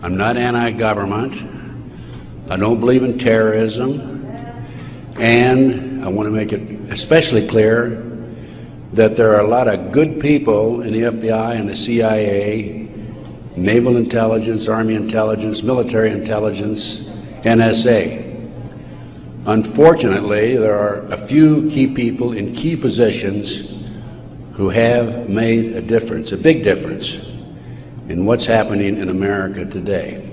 I'm not anti-government. I don't believe in terrorism. And I want to make it especially clear that there are a lot of good people in the FBI and the CIA, naval intelligence, army intelligence, military intelligence, NSA. Unfortunately, there are a few key people in key positions who have made a difference, a big difference, in what's happening in America today.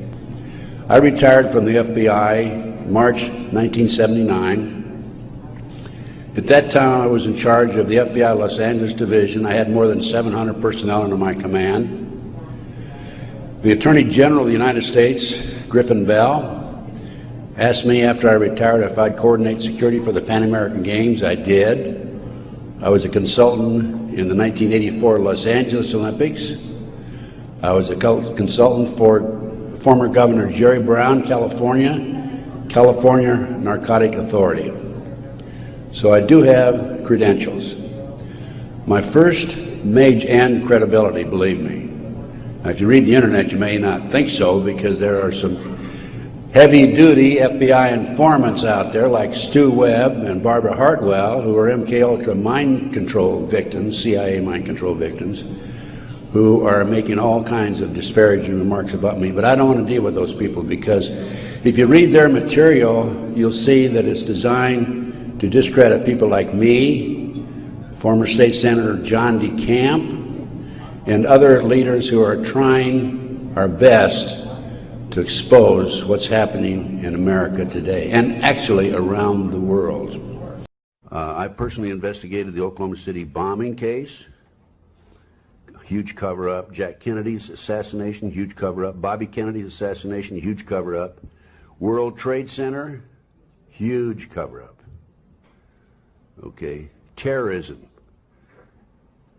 I retired from the FBI March 1979. At that time, I was in charge of the FBI Los Angeles Division. I had more than 700 personnel under my command. The Attorney General of the United States, Griffin Bell, asked me after I retired if I'd coordinate security for the Pan American Games. I did. I was a consultant in the 1984 Los Angeles Olympics. I was a consultant for former Governor Jerry Brown, California Narcotic Authority. So I do have credentials. My first major and credibility, believe me. Now, if you read the internet, you may not think so, because there are some heavy-duty FBI informants out there like Stu Webb and Barbara Hartwell, who are MKUltra mind control victims, CIA mind control victims, who are making all kinds of disparaging remarks about me. But I don't want to deal with those people, because if you read their material, you'll see that it's designed to discredit people like me, former State Senator John DeCamp, and other leaders who are trying our best to expose what's happening in America today, and actually around the world. I personally investigated the Oklahoma City bombing case. Huge cover-up. Jack Kennedy's assassination, huge cover-up. Bobby Kennedy's assassination, huge cover-up. World Trade Center, huge cover-up. Okay, terrorism.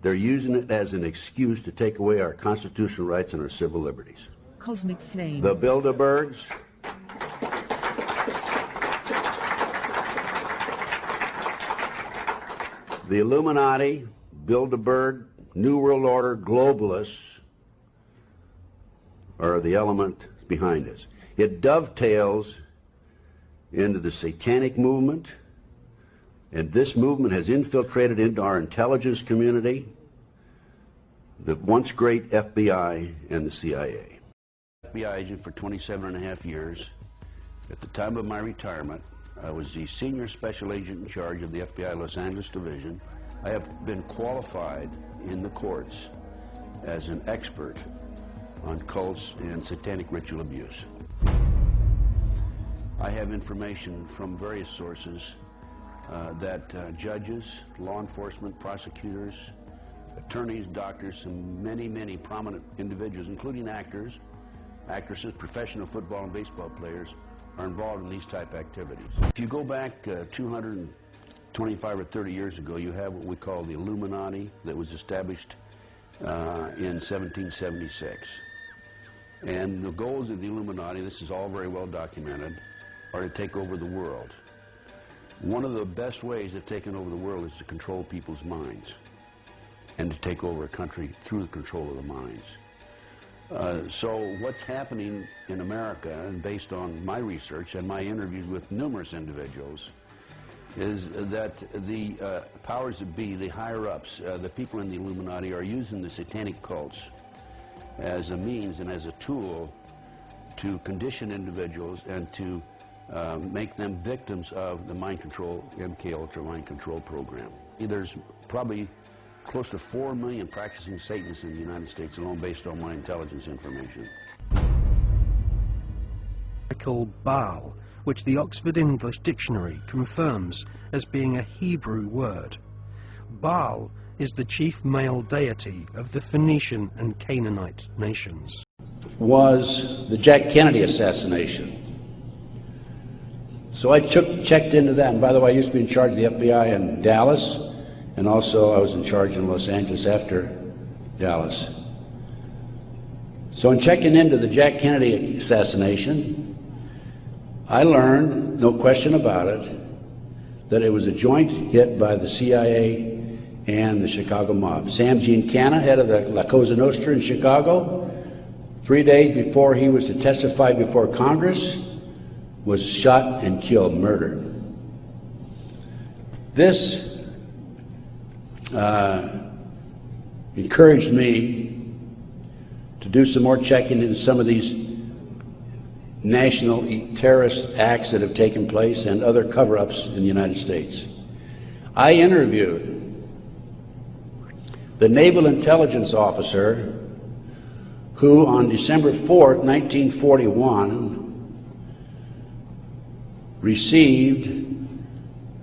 They're using it as an excuse to take away our constitutional rights and our civil liberties. Cosmic flame. The Bilderbergs. The Illuminati, Bilderberg, New World Order, globalists are the element behind this. It dovetails into the satanic movement, and this movement has infiltrated into our intelligence community, the once great FBI and the CIA. FBI agent for 27.5 years. At the time of my retirement, I was the senior special agent in charge of the FBI Los Angeles Division. I have been qualified in the courts as an expert on cults and satanic ritual abuse. I have information from various sources that judges, law enforcement, prosecutors, attorneys, doctors, and many prominent individuals, including actors, actresses, professional football and baseball players, are involved in these type activities. If you go back 225 or 30 years ago, you have what we call the Illuminati, that was established in 1776. And the goals of the Illuminati, this is all very well documented, are to take over the world. One of the best ways of taking over the world is to control people's minds, and to take over a country through the control of the minds. So what's happening in America, and based on my research and my interviews with numerous individuals, is that the powers that be, the higher-ups, the people in the Illuminati, are using the satanic cults as a means and as a tool to condition individuals and to make them victims of the mind control, MKUltra mind control program. There's probably close to 4 million practicing Satanists in the United States alone, based on my intelligence information. Called Baal, which the Oxford English Dictionary confirms as being a Hebrew word. Baal is the chief male deity of the Phoenician and Canaanite nations. Was the Jack Kennedy assassination. So I checked into that, and by the way, I used to be in charge of the FBI in Dallas, and also I was in charge in Los Angeles after Dallas. So in checking into the Jack Kennedy assassination, I learned, no question about it, that it was a joint hit by the CIA and the Chicago mob. Sam Giancana, head of the La Cosa Nostra in Chicago, 3 days before he was to testify before Congress, was shot and killed, murdered. This encouraged me to do some more checking into some of these national terrorist acts that have taken place and other cover-ups in the United States. I interviewed the naval intelligence officer who on December 4th, 1941, received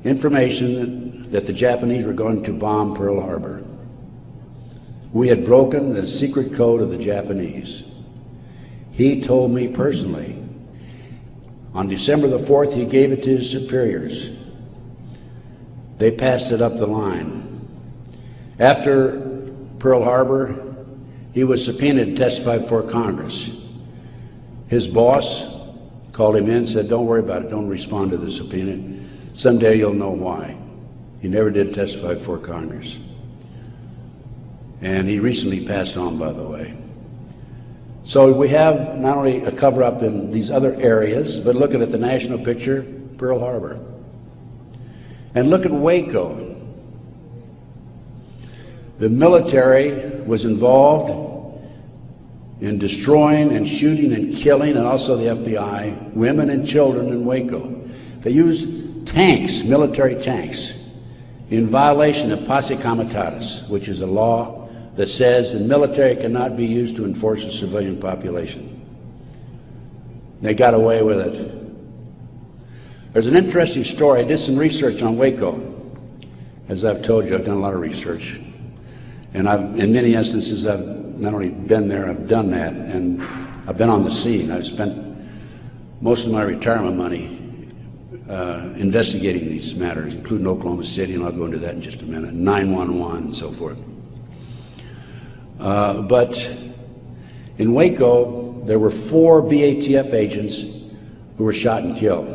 information that the Japanese were going to bomb Pearl Harbor. We had broken the secret code of the Japanese. He told me personally, on December the 4th, he gave it to his superiors. They passed it up the line. After Pearl Harbor, he was subpoenaed to testify before Congress. His boss called him in and said, "Don't worry about it, don't respond to the subpoena. Someday you'll know why." He never did testify before Congress. And he recently passed on, by the way. So we have not only a cover-up in these other areas, but looking at the national picture, Pearl Harbor. And look at Waco. The military was involved in destroying and shooting and killing, and also the FBI, women and children in Waco. They used tanks, military tanks, in violation of posse comitatus, which is a law that says the military cannot be used to enforce a civilian population. They got away with it. There's an interesting story. I did some research on Waco. As I've told you, I've done a lot of research. And in many instances, I've not only been there, I've done that, and I've been on the scene. I've spent most of my retirement money investigating these matters, including Oklahoma City, and I'll go into that in just a minute, 911 and so forth. But in Waco, there were 4 BATF agents who were shot and killed.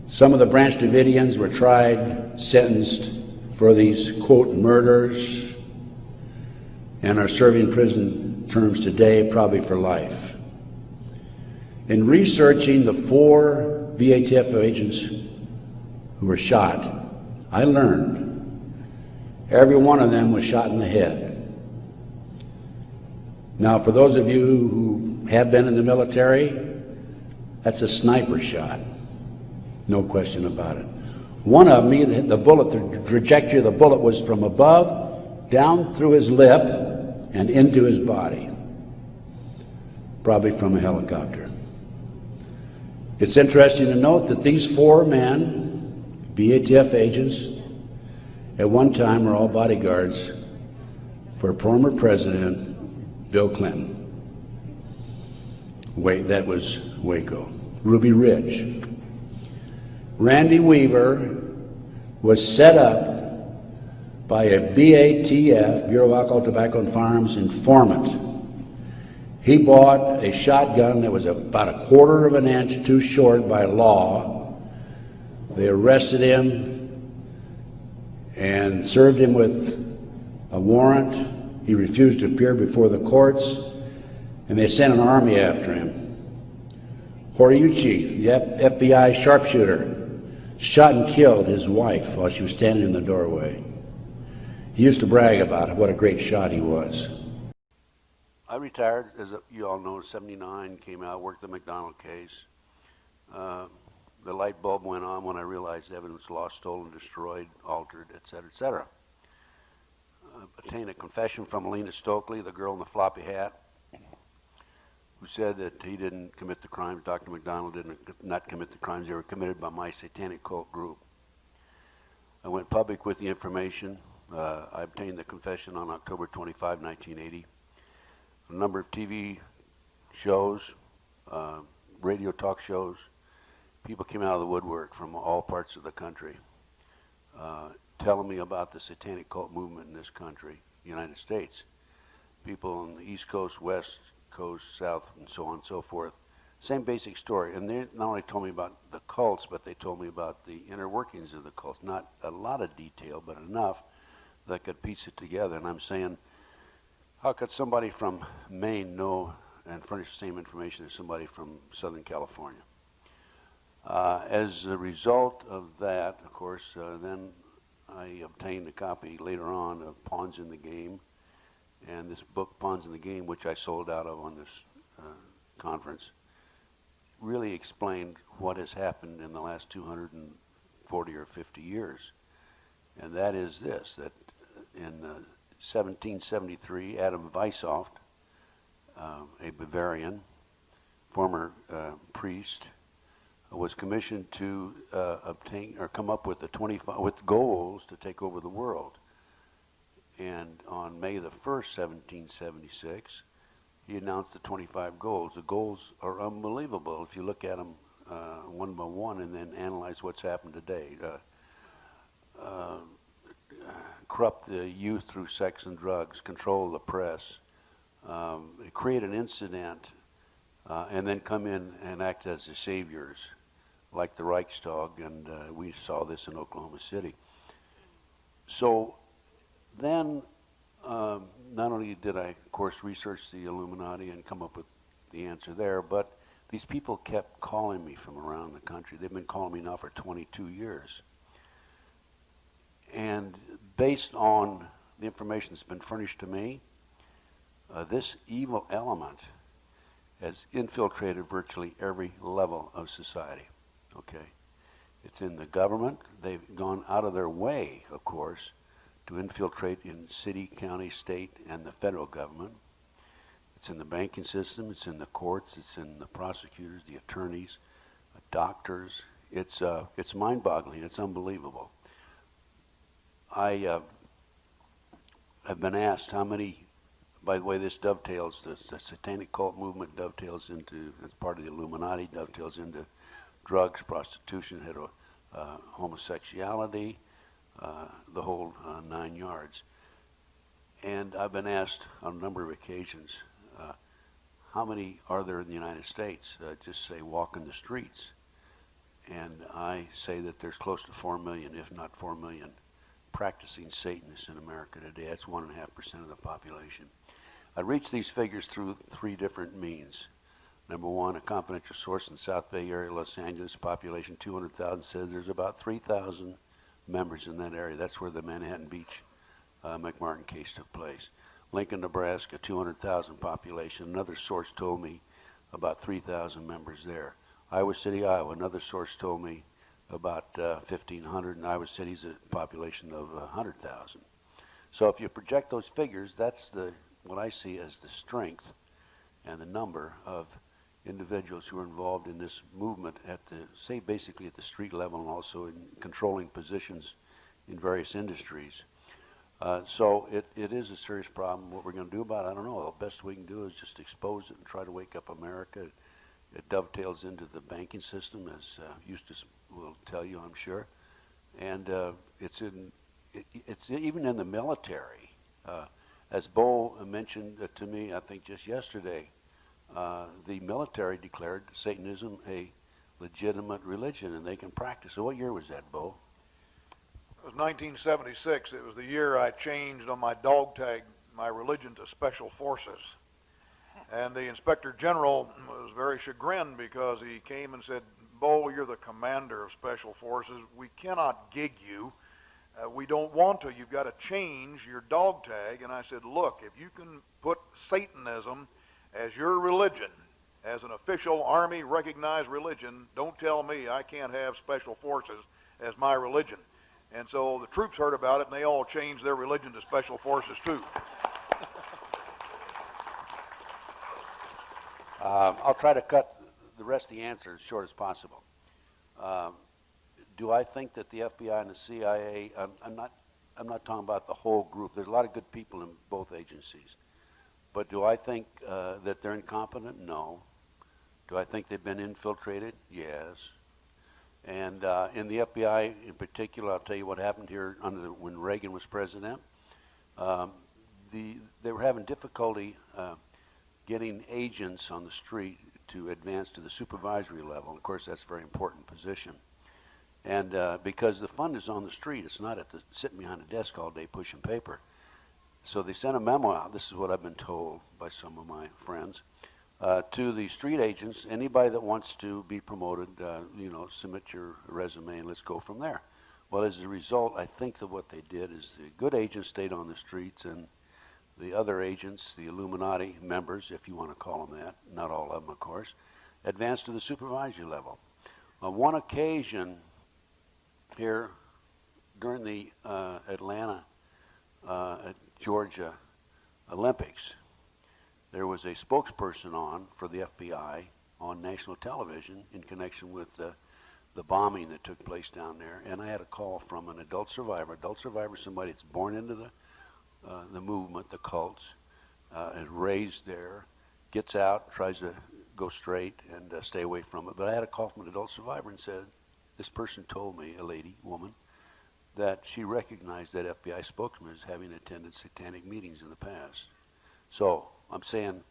Some of the Branch Davidians were tried, sentenced for these, quote, murders, and are serving prison terms today, probably for life. In researching the 4 BATF agents who were shot, I learned every one of them was shot in the head. Now, for those of you who have been in the military, that's a sniper shot, no question about it. One of them, the bullet, the trajectory of the bullet was from above, down through his lip, and into his body, probably from a helicopter. It's interesting to note that these 4 men, BATF agents, at one time were all bodyguards for former President Bill Clinton. That was Waco. Ruby Ridge. Randy Weaver was set up by a BATF, Bureau of Alcohol, Tobacco and Firearms, informant. He bought a shotgun that was about 1/4 of an inch too short by law. They arrested him and served him with a warrant. He refused to appear before the courts, and they sent an army after him. Horiuchi, the FBI sharpshooter, shot and killed his wife while she was standing in the doorway. He used to brag about what a great shot he was. I retired, as you all know, in '79, came out, worked the McDonald case. The light bulb went on when I realized evidence lost, stolen, destroyed, altered, etc., etc. Obtained a confession from Alina Stokely, the girl in the floppy hat, who said that he didn't commit the crimes, Dr. McDonald did not commit the crimes, they were committed by my satanic cult group. I went public with the information. I obtained the confession on October 25, 1980. A number of TV shows, radio talk shows, people came out of the woodwork from all parts of the country telling me about the satanic cult movement in this country, the United States. People on the East Coast, West Coast, South, and so on and so forth. Same basic story. And they not only told me about the cults, but they told me about the inner workings of the cults. Not a lot of detail, but enough that I could piece it together. And I'm saying, how could somebody from Maine know and furnish the same information as somebody from Southern California. As a result of that, of course, then I obtained a copy later on of Pawns in the Game, and this book, Pawns in the Game, which I sold out of on this conference, really explained what has happened in the last 240 or 50 years. And that is this, that in 1773, Adam Weishaupt, a Bavarian, former priest, was commissioned to obtain or come up with with goals to take over the world. And on May the 1st, 1776, he announced the 25 goals. The goals are unbelievable if you look at them one by one and then analyze what's happened today. Corrupt the youth through sex and drugs, control the press, create an incident, and then come in and act as the saviors, like the Reichstag, and we saw this in Oklahoma City. So then, not only did I, of course, research the Illuminati and come up with the answer there, but these people kept calling me from around the country. They've been calling me now for 22 years. And based on the information that's been furnished to me, this evil element has infiltrated virtually every level of society. Okay, it's in the government. They've gone out of their way, of course, to infiltrate in city, county, state, and the federal government. It's in the banking system. It's in the courts. It's in the prosecutors, the attorneys, doctors. It's mind-boggling. It's unbelievable. I have been asked how many. By the way, this dovetails. The satanic cult movement dovetails into, as part of the Illuminati, dovetails into drugs, prostitution, homosexuality, the whole 9 yards. And I've been asked on a number of occasions, how many are there in the United States? Just say walking the streets. And I say that there's close to 4 million, if not 4 million, practicing Satanists in America today. That's 1.5% of the population. I reached these figures through 3 different means. Number one, a confidential source in the South Bay area, Los Angeles, population 200,000, says there's about 3,000 members in that area. That's where the Manhattan Beach McMartin case took place. Lincoln, Nebraska, 200,000 population. Another source told me about 3,000 members there. Iowa City, Iowa, another source told me about 1,500, and Iowa City's a population of 100,000. So if you project those figures, that's what I see as the strength and the number of individuals who are involved in this movement at basically at the street level, and also in controlling positions in various industries. So it is a serious problem. What we're going to do about it, I don't know. The best we can do is just expose it and try to wake up America. It dovetails into the banking system, as Eustace will tell you, I'm sure. And it's even in the military. As Bo mentioned to me, I think just yesterday, the military declared Satanism a legitimate religion, and they can practice. So what year was that, Bo? It was 1976. It was the year I changed on my dog tag my religion to Special Forces. And the Inspector General was very chagrined because he came and said, Bo, you're the commander of Special Forces. We cannot gig you. We don't want to. You've got to change your dog tag. And I said, look, if you can put Satanism as your religion, as an official Army recognized religion, don't tell me I can't have Special Forces as my religion. And so the troops heard about it, and they all changed their religion to Special Forces too. I'll try to cut the rest of the answer as short as possible. Do I think that the FBI and the CIA, I'm not talking about the whole group. There's a lot of good people in both agencies. But do I think that they're incompetent? No. Do I think they've been infiltrated? Yes. And in the FBI in particular, I'll tell you what happened here when Reagan was president. They were having difficulty getting agents on the street to advance to the supervisory level. Of course, that's a very important position. And because the fund is on the street, it's not sitting behind a desk all day pushing paper. So they sent a memo out. This is what I've been told by some of my friends. to the street agents, anybody that wants to be promoted, you know, submit your resume and let's go from there. Well, as a result, I think that what they did is the good agents stayed on the streets, and the other agents, the Illuminati members, if you want to call them that, not all of them, of course, advanced to the supervisory level. On one occasion here during the Atlanta, Georgia Olympics, there was a spokesperson on for the FBI on national television in connection with the bombing that took place down there, and I had a call from an adult survivor. Adult survivor is somebody that's born into the movement, the cults, is raised there, gets out, tries to go straight and stay away from it. But I had a call from an adult survivor and said, this person told me, a lady, woman, that she recognized that FBI spokesman as having attended satanic meetings in the past. So I'm saying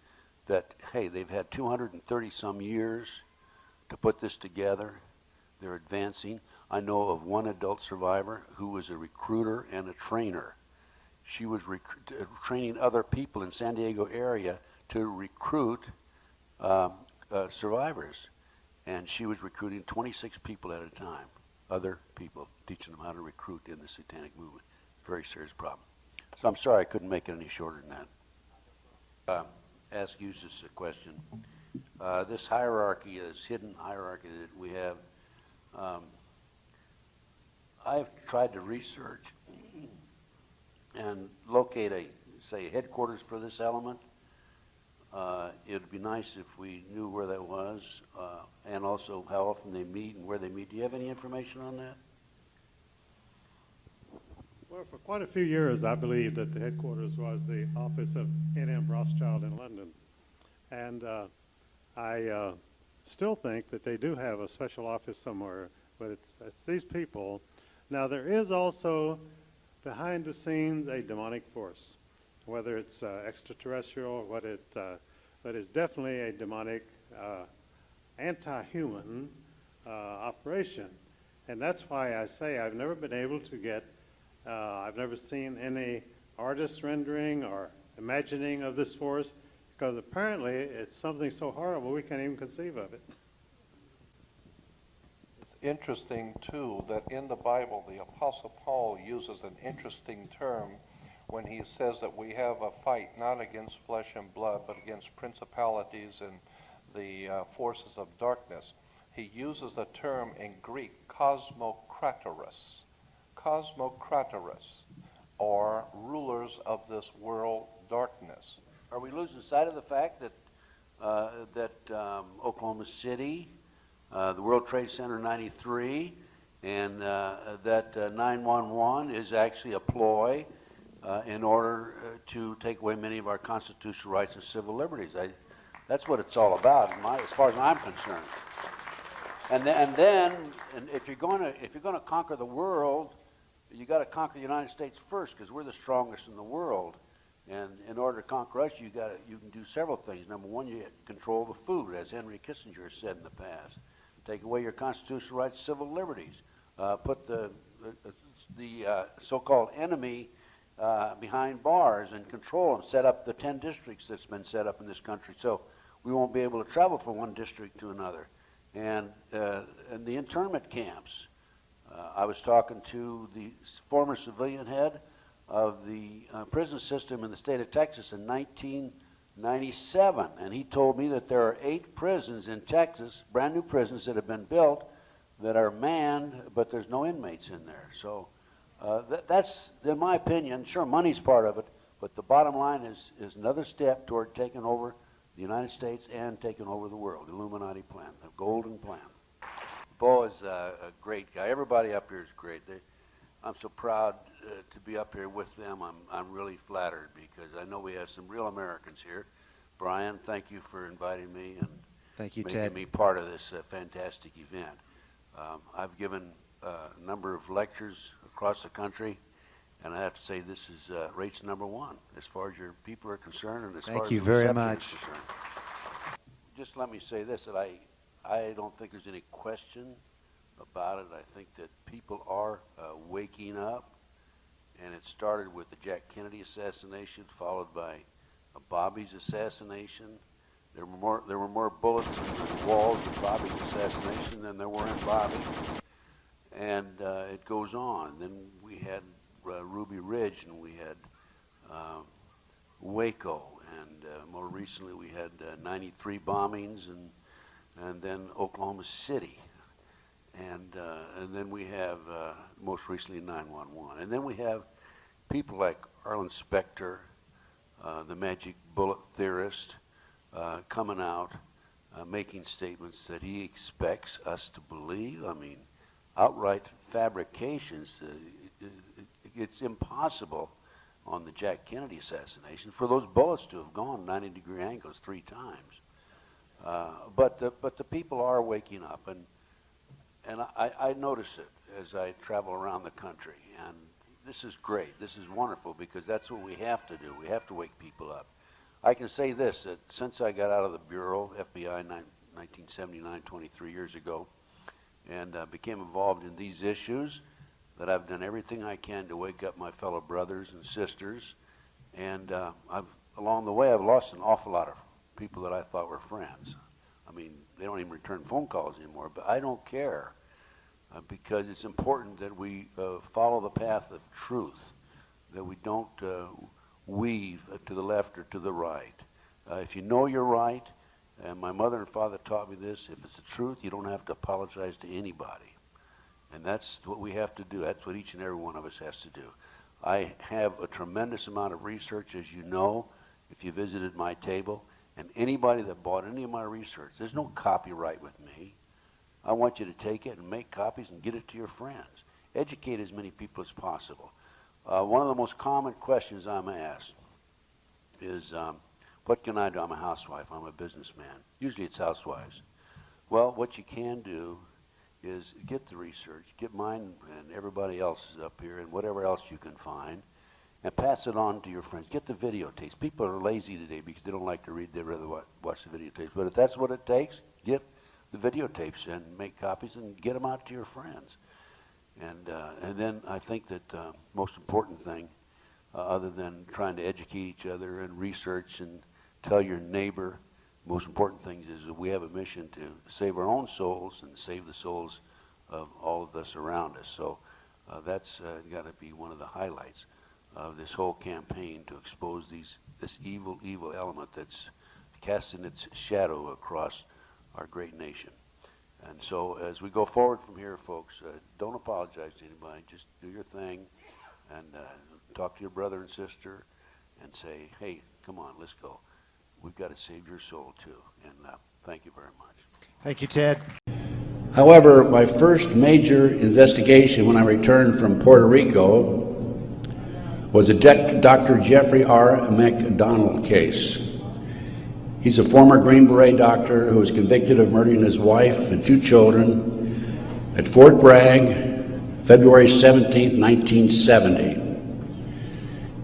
that, hey, they've had 230 some years to put this together. They're advancing. I know of one adult survivor who was a recruiter and a trainer. She was training other people in San Diego area to recruit survivors. And she was recruiting 26 people at a time, other people, teaching them how to recruit in the satanic movement. Very serious problem. So I'm sorry I couldn't make it any shorter than that. Ask Eustace a question. This hierarchy, this hidden hierarchy that we have, I've tried to research and locate a headquarters for this element. It would be nice if we knew where that was, and also how often they meet and where they meet. Do you have any information on that? Well, for quite a few years, I believe that the headquarters was the office of N.M. Rothschild in London. And I still think that they do have a special office somewhere, but it's these people. Now, there is also, behind the scenes, a demonic force, whether it's extraterrestrial, but it's definitely a demonic, anti-human operation. And that's why I say I've never been able to get, I've never seen any artist rendering or imagining of this force, because apparently it's something so horrible we can't even conceive of it. It's interesting, too, that in the Bible, the Apostle Paul uses an interesting term when he says that we have a fight not against flesh and blood, but against principalities and the forces of darkness. He uses a term in Greek, cosmokratoros, or rulers of this world darkness. Are we losing sight of the fact that Oklahoma City, the World Trade Center 93, and that 911 is actually a ploy in order to take away many of our constitutional rights and civil liberties? That's what it's all about, as far as I'm concerned. And then if you're going to conquer the world, you got to conquer the United States first, because we're the strongest in the world. And in order to conquer us, you can do several things. Number one, you control the food, as Henry Kissinger has said in the past. Take away your constitutional rights, civil liberties. Put the so-called enemy behind bars and control them. Set up the 10 districts that's been set up in this country, so we won't be able to travel from one district to another. And the internment camps. I was talking to the former civilian head of the prison system in the state of Texas in 1997, and he told me that there are 8 prisons in Texas, brand new prisons that have been built, that are manned, but there's no inmates in there. So that's, in my opinion, sure, money's part of it, but the bottom line is another step toward taking over the United States and taking over the world, the Illuminati plan, the golden plan. Bo is a great guy. Everybody up here is great. I'm so proud to be up here with them. I'm really flattered, because I know we have some real Americans here. Brian, thank you for inviting me and thank you, making Ted. me part of this fantastic event. I've given a number of lectures across the country, and I have to say this is rates number 1 as far as your people are concerned, and as far as Thank you the very reception much. is concerned. Just let me say this, that I don't think there's any question about it. I think that people are waking up, and it started with the Jack Kennedy assassination, followed by Bobby's assassination. There were more bullets in the walls of Bobby's assassination than there were in Bobby. And it goes on. Then we had Ruby Ridge, and we had Waco, and more recently we had 93 bombings, and then Oklahoma City, and then we have most recently 9/11, and then we have people like Arlen Specter, the magic bullet theorist, coming out, making statements that he expects us to believe. I mean, outright fabrications. It's impossible on the Jack Kennedy assassination for those bullets to have gone 90-degree angles 3 times. But the people are waking up, and I notice it as I travel around the country, and this is great. This is wonderful, because that's what we have to do. We have to wake people up. I can say this, that since I got out of the Bureau, FBI, 1979, 23 years ago, and became involved in these issues, that I've done everything I can to wake up my fellow brothers and sisters, and along the way I've lost an awful lot of people that I thought were friends. I mean, they don't even return phone calls anymore, but I don't care, because it's important that we follow the path of truth, that we don't weave to the left or to the right. If you know you're right, and my mother and father taught me this, if it's the truth, you don't have to apologize to anybody. And that's what we have to do. That's what each and every one of us has to do. I have a tremendous amount of research, as you know, if you visited my table, and anybody that bought any of my research, there's no copyright with me. I want you to take it and make copies and get it to your friends. Educate as many people as possible. One of the most common questions I'm asked is, what can I do? I'm a housewife. I'm a businessman. Usually it's housewives. Well, what you can do is get the research, get mine and everybody else's up here and whatever else you can find, and pass it on to your friends. Get the videotapes. People are lazy today because they don't like to read. They'd rather watch the videotapes. But if that's what it takes, get the videotapes and make copies and get them out to your friends. And then I think that most important thing, other than trying to educate each other and research and tell your neighbor, most important thing is that we have a mission to save our own souls and save the souls of all of us around us. So that's got to be one of the highlights of this whole campaign, to expose this evil element that's casting its shadow across our great nation. And so as we go forward from here, folks, don't apologize to anybody. Just do your thing and talk to your brother and sister and say, hey, come on, let's go. We've got to save your soul too. And thank you very much. Thank you, Ted. However, my first major investigation when I returned from Puerto Rico was a Dr. Jeffrey R. McDonald case. He's a former Green Beret doctor who was convicted of murdering his wife and 2 children at Fort Bragg, February 17, 1970.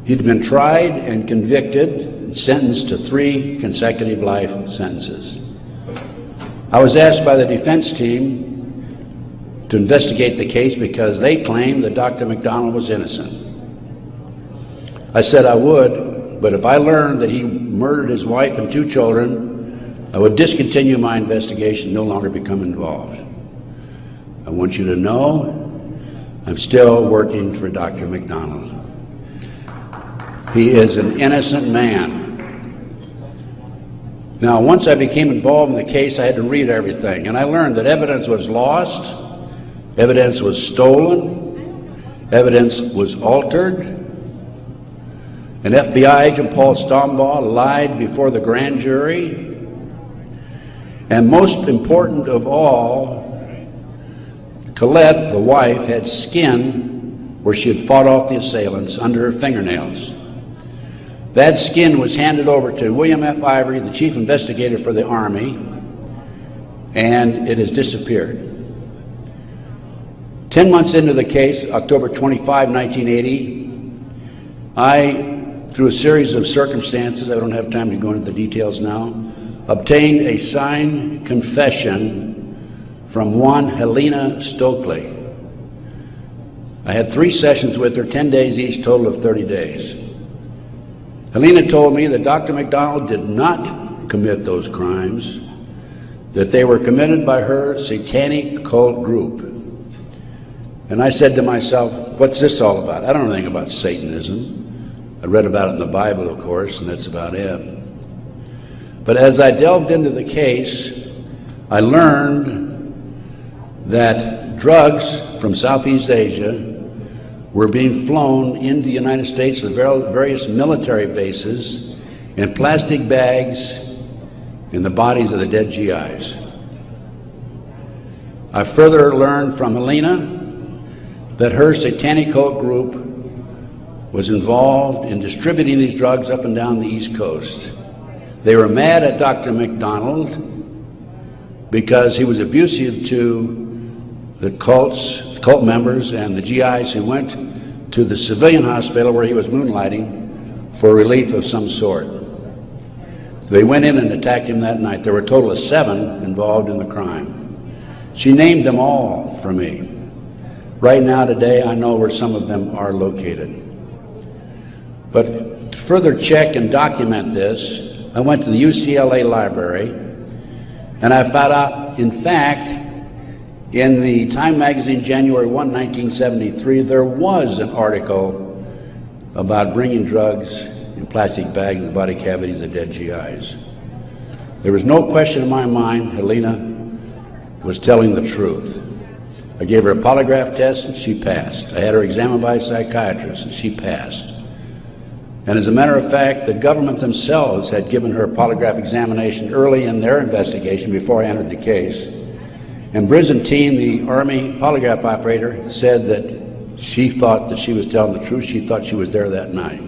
He'd been tried and convicted and sentenced to 3 consecutive life sentences. I was asked by the defense team to investigate the case because they claimed that Dr. McDonald was innocent. I said I would, but if I learned that he murdered his wife and 2 children, I would discontinue my investigation, no longer become involved. I want you to know I'm still working for Dr. McDonald. He is an innocent man. Now, once I became involved in the case, I had to read everything, and I learned that evidence was lost, evidence was stolen, evidence was altered. An FBI agent, Paul Stombaugh, lied before the grand jury. And most important of all, Colette, the wife, had skin where she had fought off the assailants under her fingernails. That skin was handed over to William F. Ivory, the chief investigator for the Army, and it has disappeared. 10 months into the case, October 25, 1980, I, through a series of circumstances, I don't have time to go into the details now, obtained a signed confession from one Helena Stokely. I had 3 sessions with her, 10 days each, total of 30 days. Helena told me that Dr. McDonald did not commit those crimes, that they were committed by her satanic cult group. And I said to myself, what's this all about? I don't know anything about Satanism. I read about it in the Bible, of course, and that's about it. But as I delved into the case, I learned that drugs from Southeast Asia were being flown into the United States to various military bases in plastic bags in the bodies of the dead GIs. I further learned from Helena that her satanic cult group was involved in distributing these drugs up and down the East Coast. They were mad at Dr. McDonald because he was abusive to the cult members and the GIs who went to the civilian hospital where he was moonlighting for relief of some sort. So they went in and attacked him that night. There were a total of 7 involved in the crime. She named them all for me. Right now, today, I know where some of them are located. But to further check and document this, I went to the UCLA library, and I found out, in fact, in the Time magazine, January 1, 1973, there was an article about bringing drugs in plastic bags in the body cavities of dead GIs. There was no question in my mind Helena was telling the truth. I gave her a polygraph test and she passed. I had her examined by a psychiatrist and she passed. And as a matter of fact, the government themselves had given her a polygraph examination early in their investigation before I entered the case. And Byzantine, the Army polygraph operator, said that she thought that she was telling the truth. She thought she was there that night.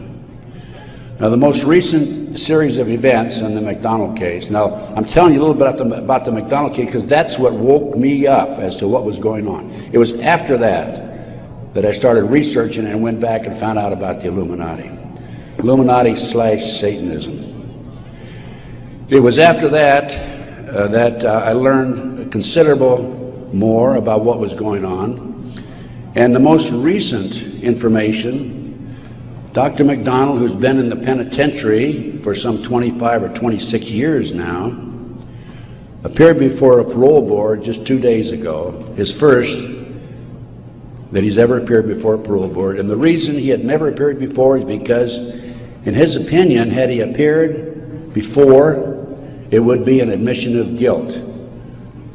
Now, the most recent series of events in the McDonald case, now I'm telling you a little bit about the McDonald case because that's what woke me up as to what was going on. It was after that I started researching and went back and found out about the Illuminati. Illuminati/Satanism. It was after that I learned considerable more about what was going on. And the most recent information, Dr. McDonald, who's been in the penitentiary for some 25 or 26 years now, appeared before a parole board just 2 days ago, his first that he's ever appeared before a parole board. And the reason he had never appeared before is because, in his opinion, had he appeared before, it would be an admission of guilt.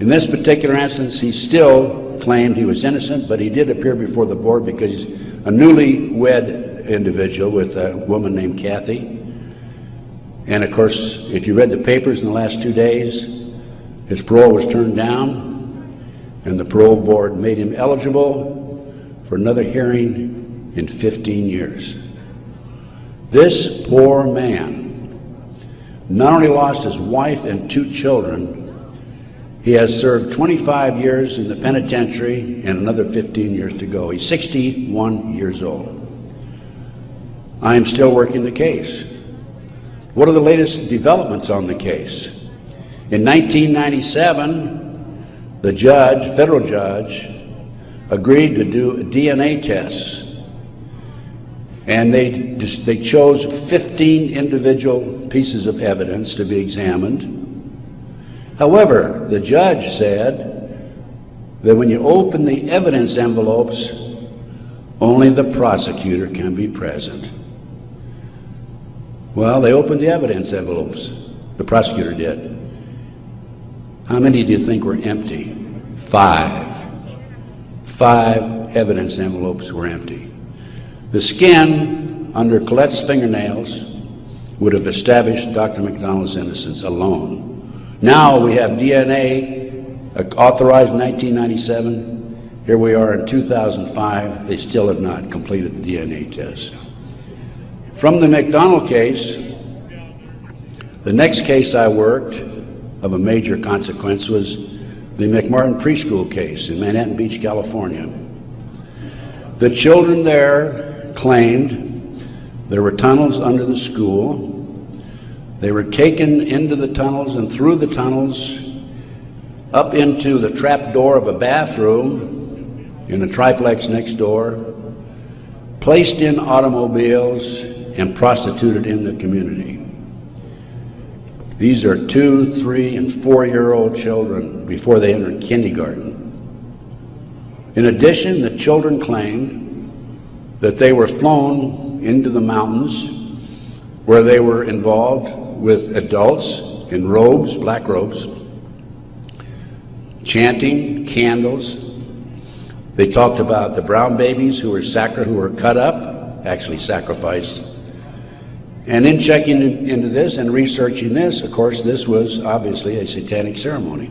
In this particular instance, he still claimed he was innocent, but he did appear before the board because he's a newlywed individual with a woman named Kathy. And of course, if you read the papers in the last 2 days, his parole was turned down, and the parole board made him eligible for another hearing in 15 years. This poor man not only lost his wife and 2 children, he has served 25 years in the penitentiary and another 15 years to go. He's 61 years old. I am still working the case. What are the latest developments on the case? In 1997, the judge, federal judge, agreed to do DNA tests. And they chose 15 individual pieces of evidence to be examined. However, the judge said that when you open the evidence envelopes, only the prosecutor can be present. Well, they opened the evidence envelopes. The prosecutor did. How many do you think were empty? 5. 5 evidence envelopes were empty. The skin under Colette's fingernails would have established Dr. McDonald's innocence alone. Now we have DNA authorized in 1997. Here we are in 2005. They still have not completed the DNA test. From the McDonald case, the next case I worked of a major consequence was the McMartin preschool case in Manhattan Beach, California. The children there claimed there were tunnels under the school. They were taken into the tunnels and through the tunnels up into the trap door of a bathroom in a triplex next door, placed in automobiles, and prostituted in the community. These are 2-, 3-, and 4-year-old children before they enter kindergarten. In addition, the children claimed that they were flown into the mountains where they were involved with adults in robes, black robes, chanting, candles. They talked about the brown babies who were cut up, actually sacrificed. And in checking into this and researching this, of course, this was obviously a satanic ceremony.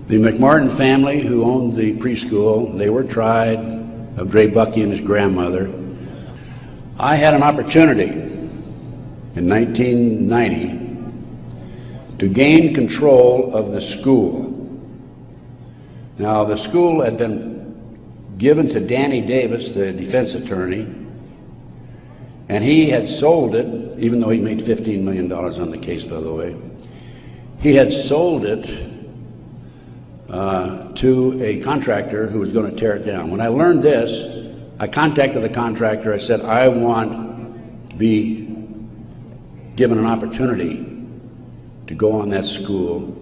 The McMartin family, who owned the preschool, they were tried, of Dre Bucky and his grandmother. I had an opportunity in 1990 to gain control of the school. Now, the school had been given to Danny Davis, the defense attorney, and he had sold it, even though he made $15 million on the case, by the way. He had sold it to a contractor who was going to tear it down. When I learned this, I contacted the contractor. I said, I want to be given an opportunity to go on that school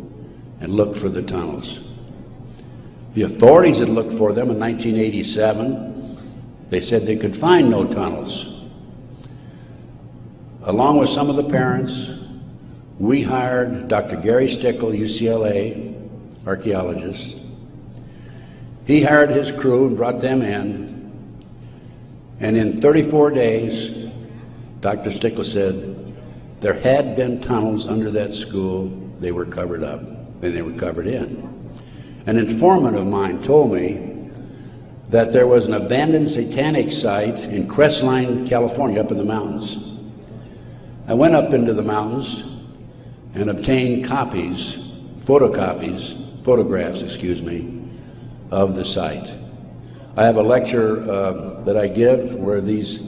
and look for the tunnels. The authorities had looked for them in 1987. They said they could find no tunnels. Along with some of the parents, we hired Dr. Gary Stickle, UCLA archaeologist. He hired his crew and brought them in, and in 34 days, Dr. Stickle said there had been tunnels under that school. They were covered up, and they were covered in. An informant of mine told me that there was an abandoned satanic site in Crestline, California, up in the mountains. I went up into the mountains and obtained photographs, of the site. I have a lecture that I give where these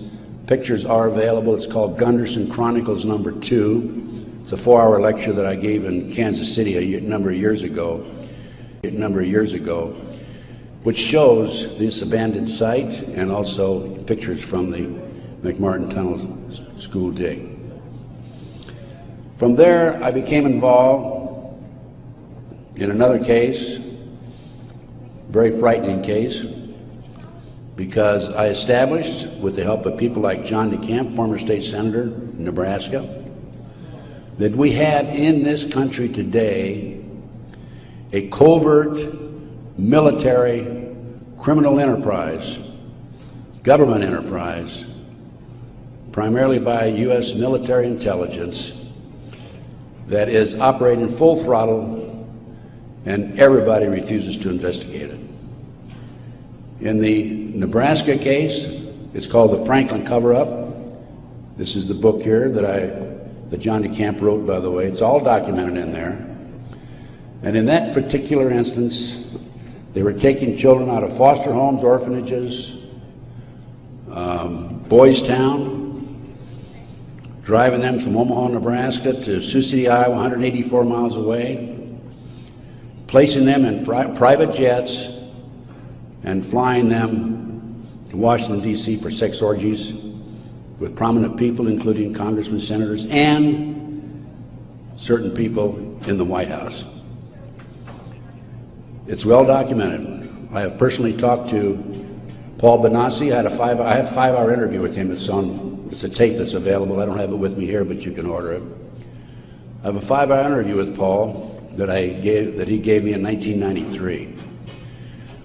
pictures are available. It's called Gunderson Chronicles number 2. It's a 4-hour lecture that I gave in Kansas City a number of years ago, which shows this abandoned site and also pictures from the McMartin Tunnel school dig. From there, I became involved in another case, very frightening case, because I established, with the help of people like John DeCamp, former state senator in Nebraska, that we have in this country today a covert military criminal enterprise, government enterprise, primarily by U.S. military intelligence, that is operating full throttle, and everybody refuses to investigate it. In the Nebraska case, it's called the Franklin Cover-Up. This is the book here that John DeCamp wrote, by the way. It's all documented in there. And in that particular instance, they were taking children out of foster homes, orphanages, Boys Town, driving them from Omaha, Nebraska to Sioux City, Iowa, 184 miles away, placing them in private jets and flying them to Washington, D.C. for sex orgies with prominent people, including congressmen, senators, and certain people in the White House. It's well documented. I have personally talked to Paul Benassi. I had a 5-hour interview with him. It's a tape that's available. I don't have it with me here, but you can order it. I have a 5-hour interview with Paul that he gave me in 1993.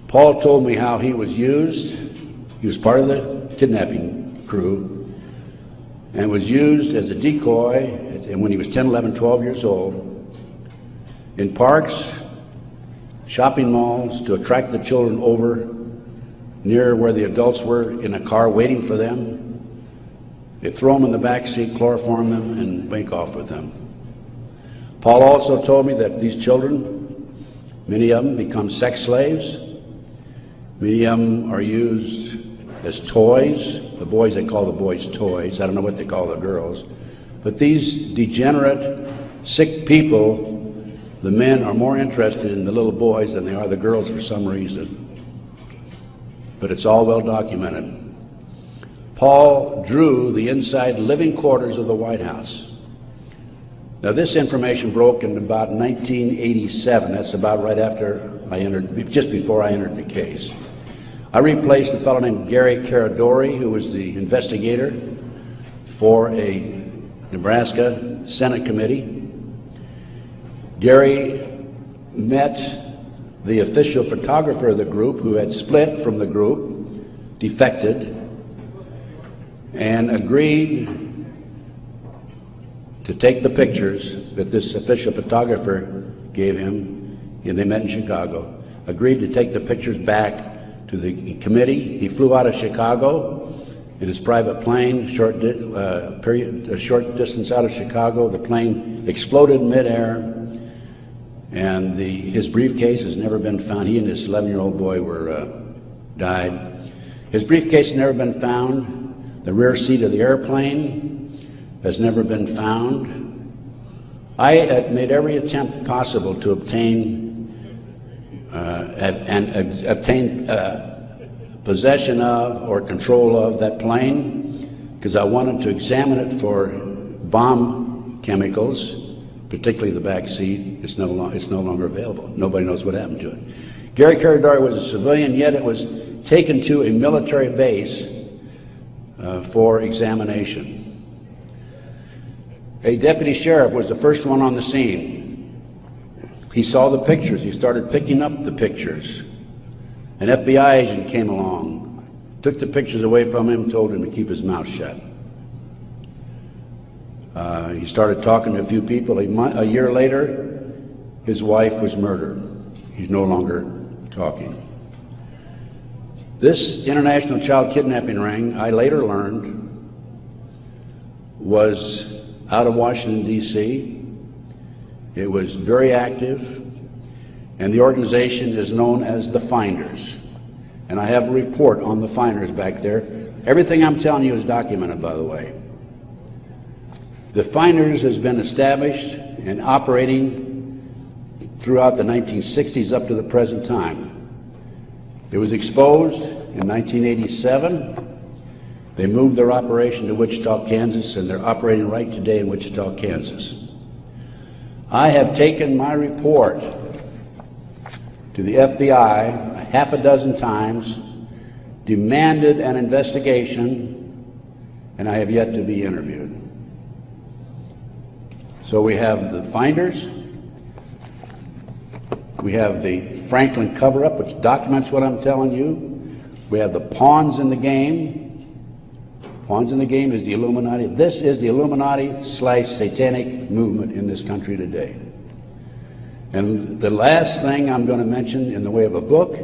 Paul told me how he was used. He was part of the kidnapping crew and was used as a decoy, and when he was 10, 11, 12 years old, in parks, shopping malls, to attract the children over near where the adults were in a car waiting for them. They throw them in the back seat, chloroform them, and make off with them. Paul also told me that these children, many of them become sex slaves. Many of them are used as toys. The boys, they call the boys toys. I don't know what they call the girls. But these degenerate, sick people, the men are more interested in the little boys than they are the girls for some reason. But it's all well documented. Paul drew the inside living quarters of the White House. Now, this information broke in about 1987. That's about right after I entered, just before I entered the case. I replaced a fellow named Gary Caradori, who was the investigator for a Nebraska Senate committee. Gary met the official photographer of the group, who had split from the group, defected, and agreed to take the pictures that this official photographer gave him, and they met in Chicago, agreed to take the pictures back to the committee. He flew out of Chicago in his private plane, a short distance out of Chicago. The plane exploded in midair, and his briefcase has never been found. He and his 11-year-old boy died. His briefcase has never been found. The rear seat of the airplane has never been found. I had made every attempt possible to obtain possession of or control of that plane, because I wanted to examine it for bomb chemicals, particularly the back seat. It's no longer available. Nobody knows what happened to it. Gary Caradori was a civilian, yet it was taken to a military base for examination. A deputy sheriff was the first one on the scene. He saw the pictures. He started picking up the pictures. An FBI agent came along, took the pictures away from him, told him to keep his mouth shut. He started talking to a few people. A year later, his wife was murdered. He's no longer talking. This international child kidnapping ring, I later learned, was out of Washington, D.C. It was very active, and the organization is known as the Finders. And I have a report on the Finders back there. Everything I'm telling you is documented, by the way. The Finders has been established and operating throughout the 1960s up to the present time. It was exposed in 1987. They moved their operation to Wichita, Kansas, and they're operating right today in Wichita, Kansas. I have taken my report to the FBI half a dozen times, demanded an investigation, and I have yet to be interviewed. So we have the Finders, we have the Franklin cover-up, which documents what I'm telling you. We have the pawns in the game. Pawns in the game is the Illuminati. This is the Illuminati/satanic movement in this country today. And the last thing I'm going to mention in the way of a book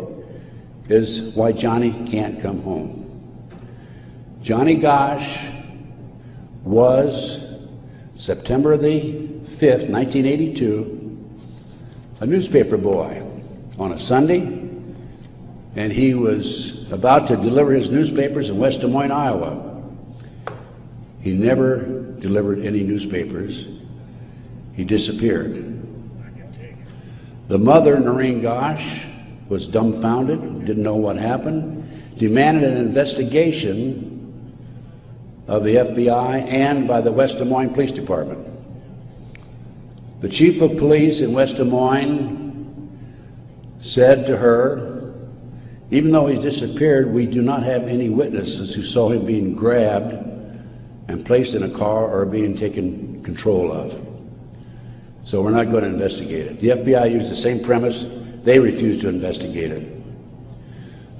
is why Johnny can't come home. Johnny Gosch was, September the 5th, 1982, a newspaper boy on a Sunday, and he was about to deliver his newspapers in West Des Moines, Iowa. He never delivered any newspapers. He disappeared. The mother, Noreen Gosch, was dumbfounded, didn't know what happened, demanded an investigation of the FBI and by the West Des Moines Police Department. The chief of police in West Des Moines said to her, even though he's disappeared, we do not have any witnesses who saw him being grabbed and placed in a car or being taken control of. So we're not going to investigate it. The FBI used the same premise. They refused to investigate it.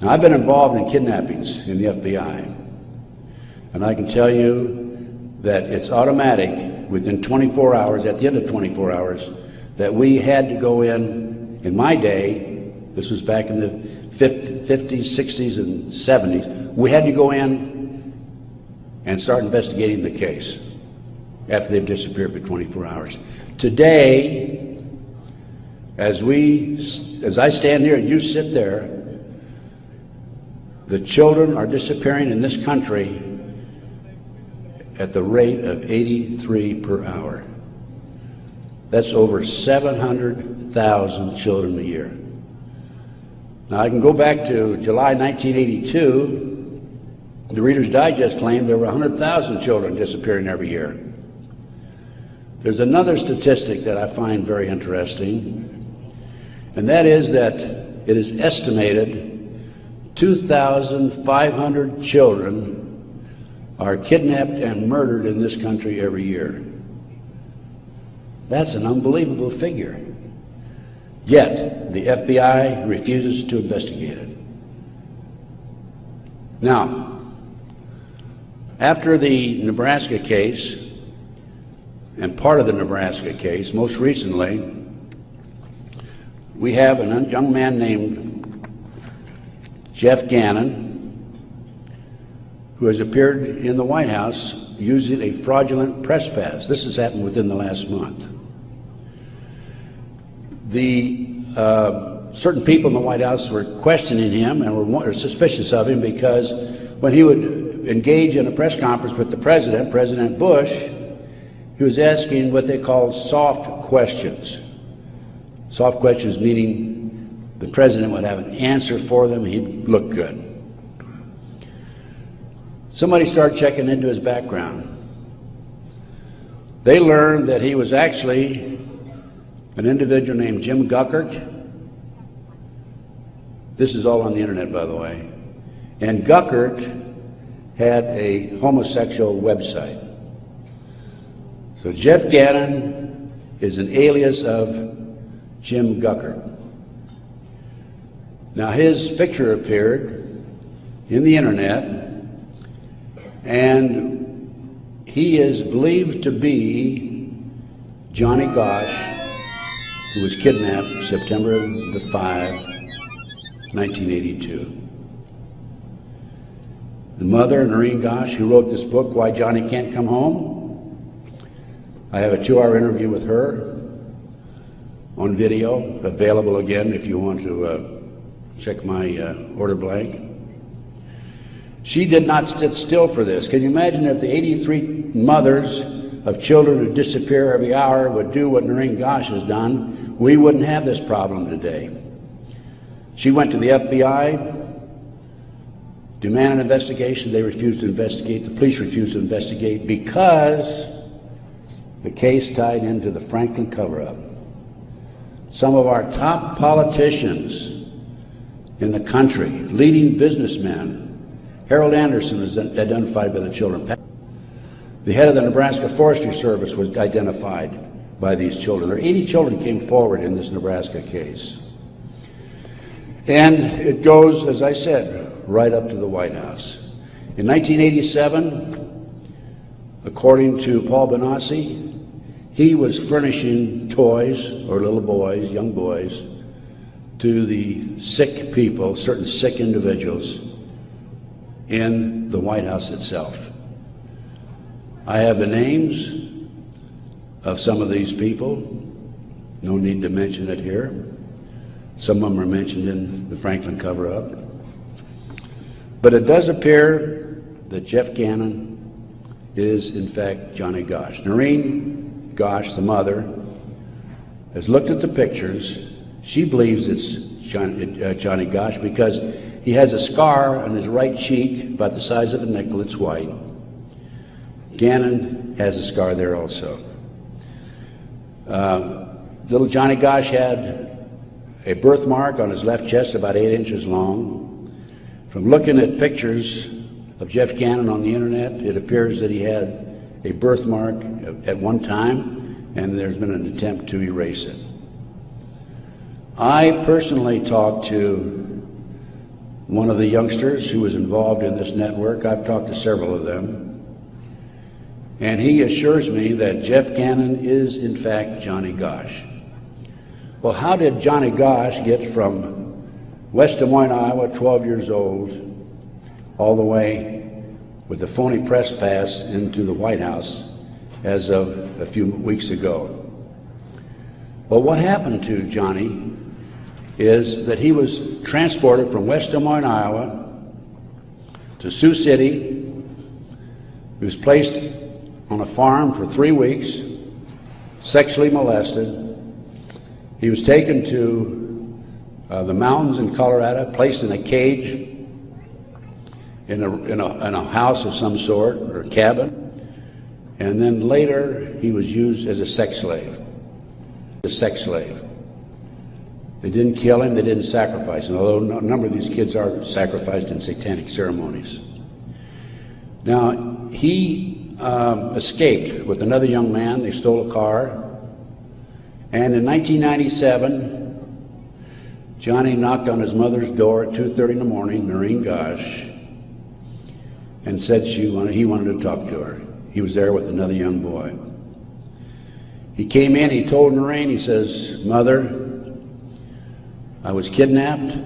Now, I've been involved in kidnappings in the FBI, and I can tell you that it's automatic within 24 hours, at the end of 24 hours, that we had to go in my day, this was back in the 50s, 60s, and 70s, we had to go in and start investigating the case after they've disappeared for 24 hours. Today, as I stand here and you sit there, the children are disappearing in this country at the rate of 83 per hour. That's over 700,000 children a year. Now, I can go back to July 1982. The Reader's Digest claimed there were 100,000 children disappearing every year. There's another statistic that I find very interesting, and that is that it is estimated 2,500 children are kidnapped and murdered in this country every year. That's an unbelievable figure. Yet, the FBI refuses to investigate it. Now, after the Nebraska case, and part of the Nebraska case, most recently, we have a young man named Jeff Gannon, who has appeared in the White House using a fraudulent press pass. This has happened within the last month. Certain people in the White House were questioning him and were suspicious of him because when he would engage in a press conference with the president, President Bush, he was asking what they call soft questions. Soft questions meaning the president would have an answer for them, he'd look good. Somebody started checking into his background. They learned that he was actually an individual named Jim Guckert. This is all on the internet, by the way. And Guckert had a homosexual website. So Jeff Gannon is an alias of Jim Guckert. Now his picture appeared in the internet, and he is believed to be Johnny Gosch, who was kidnapped September the 5, 1982. The mother, Noreen Gosch, who wrote this book, Why Johnny Can't Come Home, I have a 2-hour interview with her on video, available again if you want to check my order blank. She did not sit still for this. Can you imagine if the 83 mothers of children who disappear every hour would do what Noreen Gosch has done? We wouldn't have this problem today. She went to the FBI, demanded an investigation. They refused to investigate. The police refused to investigate because the case tied into the Franklin cover-up. Some of our top politicians in the country, leading businessmen, Harold Anderson was identified by the children. The head of the Nebraska Forestry Service was identified by these children. There 80 children came forward in this Nebraska case. And it goes, as I said, right up to the White House. In 1987, according to Paul Benassi, he was furnishing toys, or little boys, young boys, to the sick people, certain sick individuals, in the White House itself. I have the names of some of these people. No need to mention it here. Some of them are mentioned in the Franklin cover-up. But it does appear that Jeff Gannon is, in fact, Johnny Gosch. Noreen Gosch, the mother, has looked at the pictures. She believes it's Johnny Gosch because he has a scar on his right cheek about the size of a nickel. It's white. Gannon has a scar there also. Little Johnny Gosch had a birthmark on his left chest about 8 inches long. From looking at pictures of Jeff Gannon on the internet, it appears that he had a birthmark at one time, and there's been an attempt to erase it. I personally talked to one of the youngsters who was involved in this network. I've talked to several of them. And he assures me that Jeff Gannon is, in fact, Johnny Gosch. Well, how did Johnny Gosch get from West Des Moines, Iowa, 12 years old, all the way with a phony press pass into the White House as of a few weeks ago? Well, what happened to Johnny is that he was transported from West Des Moines, Iowa to Sioux City. He was placed on a farm for 3 weeks, sexually molested. He was taken to the mountains in Colorado, placed in a cage in a house of some sort, or a cabin, And then later, he was used as a sex slave. A sex slave. They didn't kill him, they didn't sacrifice him, although a number of these kids are sacrificed in satanic ceremonies. Now, he escaped with another young man. They stole a car. And in 1997, Johnny knocked on his mother's door at 2:30 in the morning, Noreen Gosh, and said he wanted to talk to her. He was there with another young boy. He came in, he told Noreen, he says, "Mother, I was kidnapped.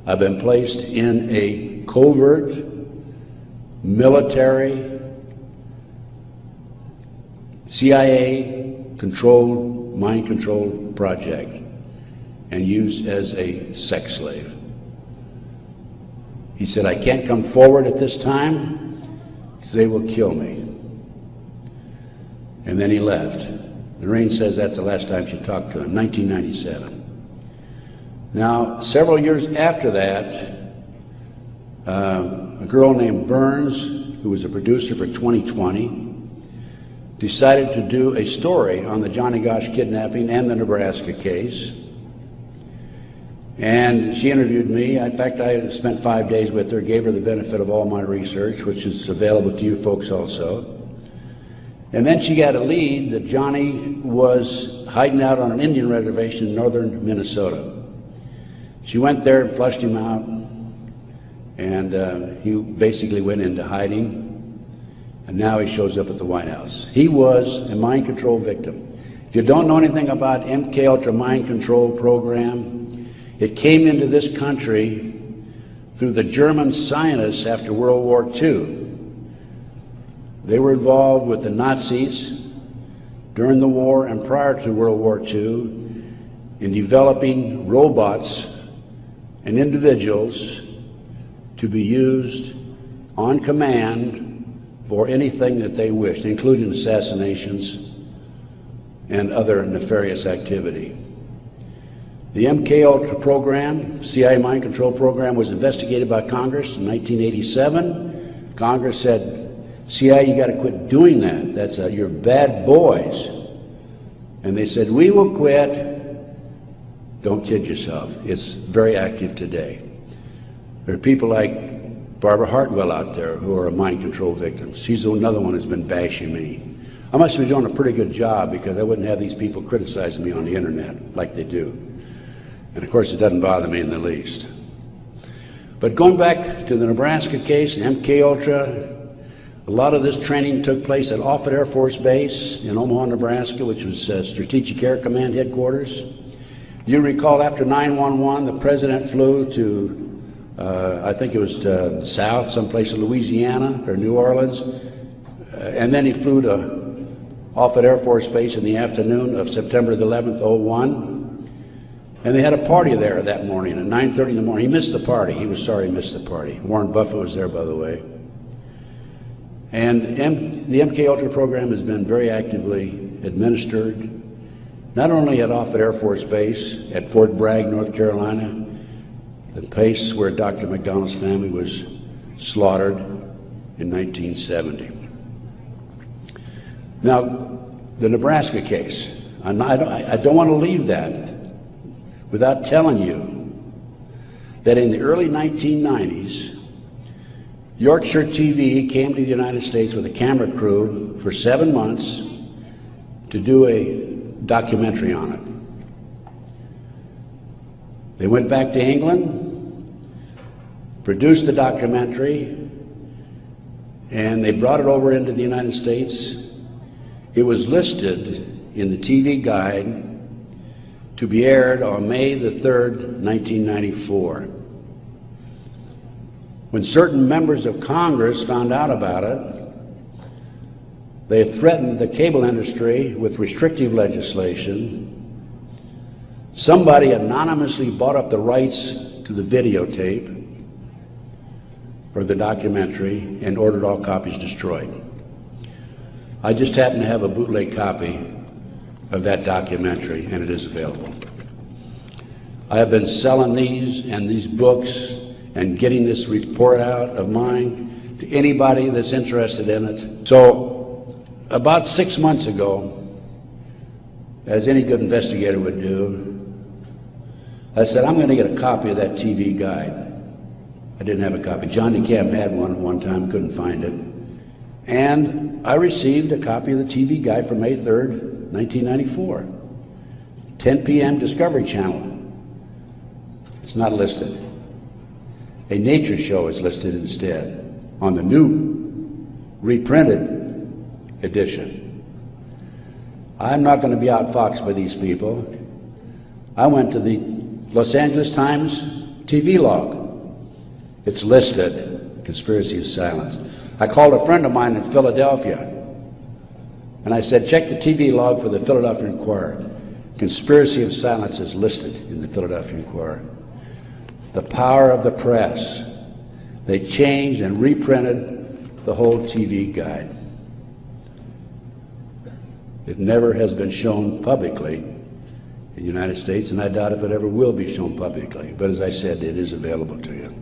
I've been placed in a covert military CIA-controlled, mind-controlled project and used as a sex slave." He said, "I can't come forward at this time because they will kill me." And then he left. Noreen says that's the last time she talked to him, 1997. Now, several years after that, a girl named Burns, who was a producer for 2020, decided to do a story on the Johnny Gosch kidnapping and the Nebraska case. And she interviewed me. In fact, I spent 5 days with her, gave her the benefit of all my research, which is available to you folks also. And then she got a lead that Johnny was hiding out on an Indian reservation in northern Minnesota. She went there and flushed him out, and he basically went into hiding, and now he shows up at the White House. He was a mind control victim. If you don't know anything about MKUltra mind control program, it came into this country through the German scientists after World War II. They were involved with the Nazis during the war and prior to World War II in developing robots and individuals to be used on command for anything that they wished, including assassinations and other nefarious activity. The MKUltra program, CIA mind control program, was investigated by Congress in 1987. Congress said, CIA, you got to quit doing that. You're bad boys. And they said, we will quit. Don't kid yourself. It's very active today. There are people like Barbara Hartwell out there who are mind control victims. She's another one who's been bashing me. I must be doing a pretty good job because I wouldn't have these people criticizing me on the internet like they do. And of course, it doesn't bother me in the least. But going back to the Nebraska case and MKUltra, a lot of this training took place at Offutt Air Force Base in Omaha, Nebraska, which was Strategic Air Command headquarters. You recall after 9/11, the president flew to, I think it was to the south, someplace in Louisiana or New Orleans, and then he flew to Offutt Air Force Base in the afternoon of September the 11th, 2001. And they had a party there that morning at 9:30 in the morning. He missed the party. He was sorry he missed the party. Warren Buffett was there, by the way. And the MKUltra program has been very actively administered, not only at Offutt Air Force Base, at Fort Bragg, North Carolina, the place where Dr. McDonald's family was slaughtered in 1970. Now, the Nebraska case, I don't want to leave that without telling you that in the early 1990s, Yorkshire TV came to the United States with a camera crew for 7 months to do a documentary on it. They went back to England, produced the documentary, and they brought it over into the United States. It was listed in the TV guide to be aired on May the 3rd, 1994. When certain members of Congress found out about it, they threatened the cable industry with restrictive legislation. Somebody anonymously bought up the rights to the videotape or the documentary and ordered all copies destroyed. I just happen to have a bootleg copy of that documentary, and it is available. I have been selling these and these books and getting this report out of mine to anybody that's interested in it. So About 6 months ago, as any good investigator would do, I said, I'm going to get a copy of that TV guide. I didn't have a copy. John DeCamp had one at one time, couldn't find it. And I received a copy of the TV guide for May 3rd, 1994. 10 p.m. Discovery Channel. It's not listed. A nature show is listed instead on the new reprinted edition. I'm not going to be outfoxed by these people. I went to the Los Angeles Times TV log. It's listed, Conspiracy of Silence. I called a friend of mine in Philadelphia, and I said, check the TV log for the Philadelphia Inquirer. Conspiracy of Silence is listed in the Philadelphia Inquirer. The power of the press. They changed and reprinted the whole TV guide. It never has been shown publicly in the United States, and I doubt if it ever will be shown publicly. But as I said, it is available to you.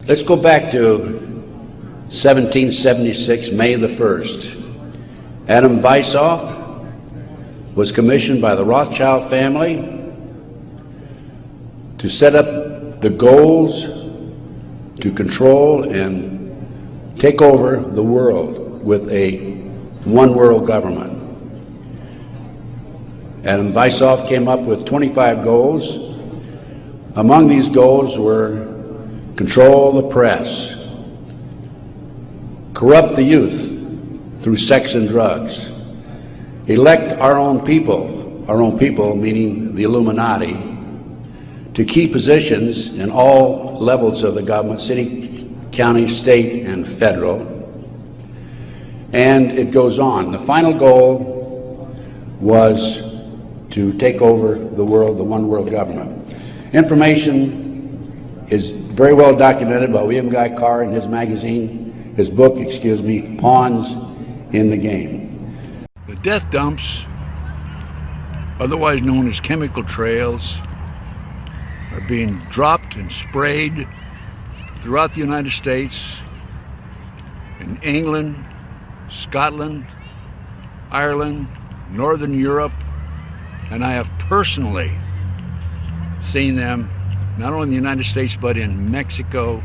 Let's go back to 1776, May the 1st. Adam Weishaupt was commissioned by the Rothschild family to set up the goals to control and take over the world with a one world government. Adam Weishaupt came up with 25 goals. Among these goals were control the press, corrupt the youth through sex and drugs, elect our own people meaning the Illuminati, to key positions in all levels of the government, city, county, state, and federal. And it goes on. The final goal was to take over the world, the one world government. Information is very well documented by William Guy Carr in his magazine, his book, excuse me, Pawns in the Game. The death dumps, otherwise known as chemical trails, are being dropped and sprayed throughout the United States, in England, Scotland, Ireland, Northern Europe, and I have personally seen them not only in the United States but in Mexico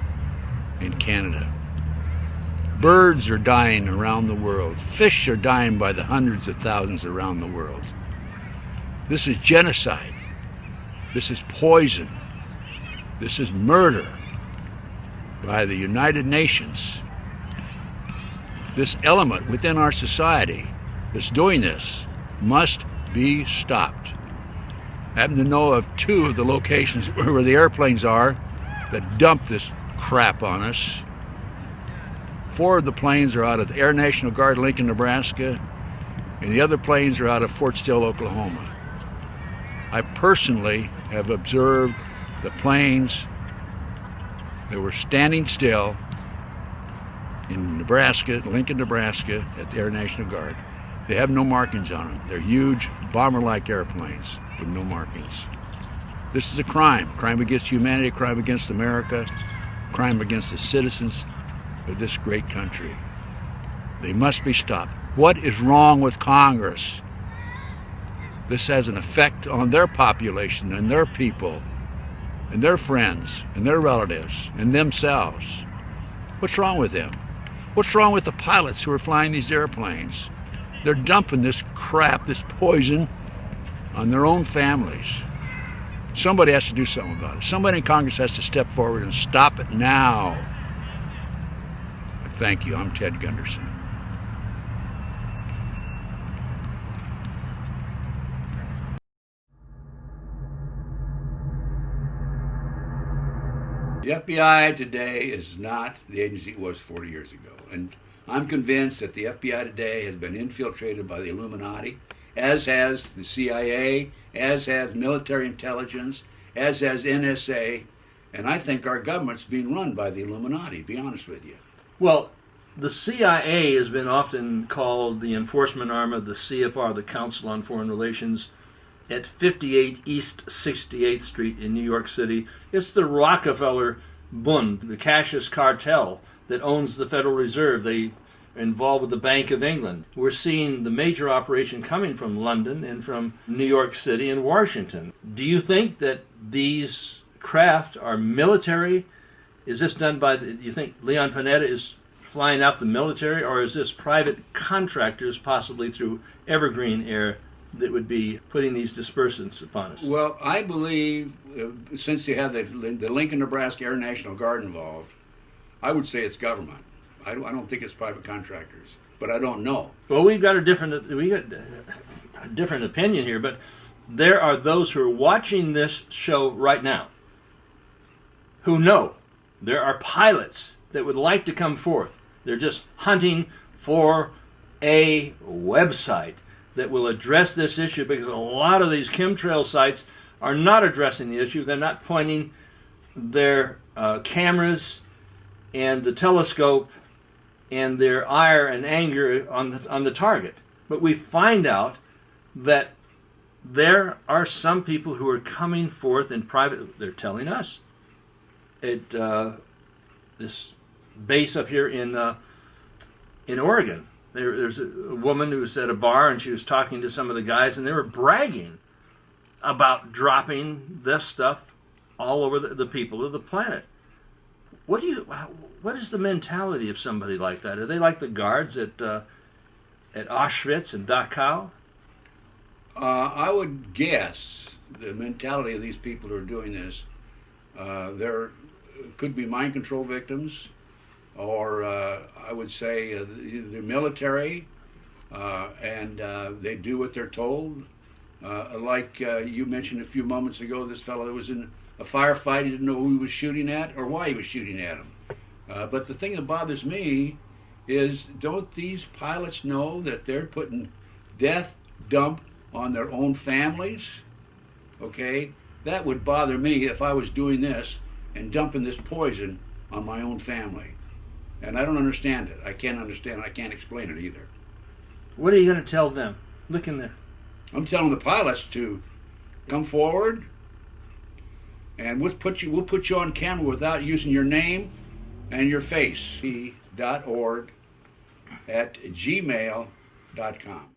and Canada. Birds are dying around the world. Fish are dying by the hundreds of thousands around the world. This is genocide. This is poison. This is murder by the United Nations. This element within our society that's doing this must be stopped. I happen to know of 2 of the locations where the airplanes are that dump this crap on us. 4 of the planes are out of the Air National Guard, Lincoln, Nebraska, and the other planes are out of Fort Still, Oklahoma. I personally have observed the planes that were standing still in Nebraska, Lincoln, Nebraska, at the Air National Guard. They have no markings on them. They're huge bomber-like airplanes with no markings. This is a crime against humanity, a crime against America, a crime against the citizens of this great country. They must be stopped. What is wrong with Congress? This has an effect on their population and their people and their friends and their relatives and themselves. What's wrong with them? What's wrong with the pilots who are flying these airplanes? They're dumping this crap, this poison, on their own families. Somebody has to do something about it. Somebody in Congress has to step forward and stop it now. Thank you. I'm Ted Gunderson. The FBI today is not the agency it was 40 years ago. And I'm convinced that the FBI today has been infiltrated by the Illuminati, as has the CIA, as has military intelligence, as has NSA, and I think our government's being run by the Illuminati, to be honest with you. Well, the CIA has been often called the enforcement arm of the CFR, the Council on Foreign Relations, at 58 East 68th Street in New York City. It's the Rockefeller Bund, the Cassius cartel that owns the Federal Reserve. They involved with the Bank of England. We're seeing the major operation coming from London and from New York City and Washington. Do you think that these craft are military? Is this done by, do you think Leon Panetta is flying out the military, or is this private contractors, possibly through Evergreen Air, that would be putting these dispersants upon us? Well, I believe, since you have the Lincoln, Nebraska Air National Guard involved, I would say it's government. I don't think it's private contractors, but I don't know. Well, we got a different opinion here, but there are those who are watching this show right now who know there are pilots that would like to come forth. They're just hunting for a website that will address this issue, because a lot of these chemtrail sites are not addressing the issue. They're not pointing their cameras and the telescope and their ire and anger on the target. But we find out that there are some people who are coming forth in private. They're telling us at this base up here in Oregon. There's a woman who was at a bar, and she was talking to some of the guys, and they were bragging about dropping this stuff all over the people of the planet. What is the mentality of somebody like that? Are they like the guards at Auschwitz and Dachau? I would guess the mentality of these people who are doing this, there could be mind control victims, or I would say the military, and they do what they're told. Like you mentioned a few moments ago, this fellow that was in a firefight, he didn't know who he was shooting at or why he was shooting at him. But the thing that bothers me is, don't these pilots know that they're putting death dump on their own families? Okay? That would bother me if I was doing this and dumping this poison on my own family. And I don't understand it. I can't understand it. I can't explain it either. What are you going to tell them? Look in there. I'm telling the pilots to come forward, and we'll put you on camera without using your name and your face. .org at gmail.com.